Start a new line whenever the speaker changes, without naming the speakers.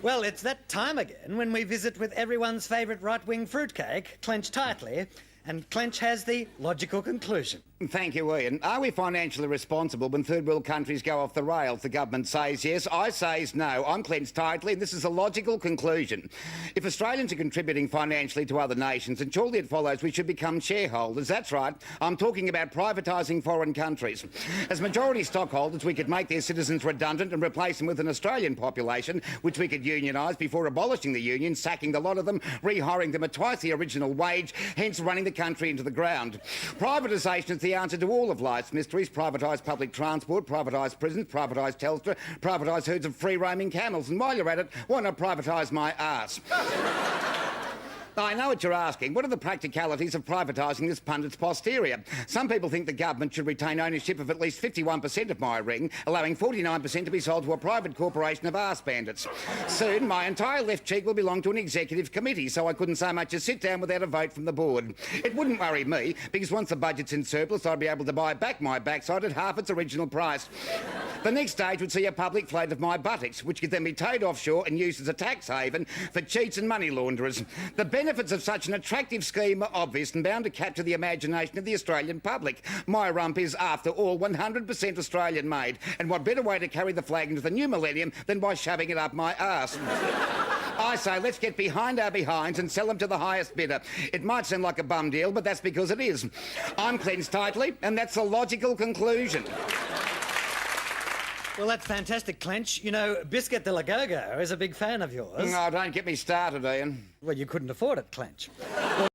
Well, it's that time again when we visit with everyone's favourite right-wing fruitcake, Clench Tightly, and Clench has the logical conclusion.
Thank you, Ian. Are we financially responsible when third world countries go off the rails? The government says yes, I says no. I'm Clench Tightly, and this is a logical conclusion. If Australians are contributing financially to other nations, then surely it follows we should become shareholders. That's right, I'm talking about privatising foreign countries. As majority stockholders, we could make their citizens redundant and replace them with an Australian population, which we could unionise before abolishing the union, sacking the lot of them, rehiring them at twice the original wage, hence running the country into the ground. Privatisation is the answer to all of life's mysteries. Privatise public transport, privatise prisons, privatise Telstra, privatise herds of free-roaming camels. And while you're at it, why not privatise my arse? I know what you're asking. What are the practicalities of privatising this pundit's posterior? Some people think the government should retain ownership of at least 51% of my ring, allowing 49% to be sold to a private corporation of arse bandits. Soon, my entire left cheek will belong to an executive committee, so I couldn't so much as sit down without a vote from the board. It wouldn't worry me, because once the budget's in surplus, I'd be able to buy back my backside at half its original price. The next stage would see a public float of my buttocks, which could then be towed offshore and used as a tax haven for cheats and money launderers. The benefits of such an attractive scheme are obvious and bound to capture the imagination of the Australian public. My rump is, after all, 100% Australian-made, and what better way to carry the flag into the new millennium than by shoving it up my arse? I say, let's get behind our behinds and sell them to the highest bidder. It might sound like a bum deal, but that's because it is. I'm Clench Tightly, and that's a logical conclusion.
Well, that's fantastic, Clench. You know, Biscuit de la Go-Go is a big fan of yours.
Oh, don't get me started, Ian.
Well, you couldn't afford it, Clench.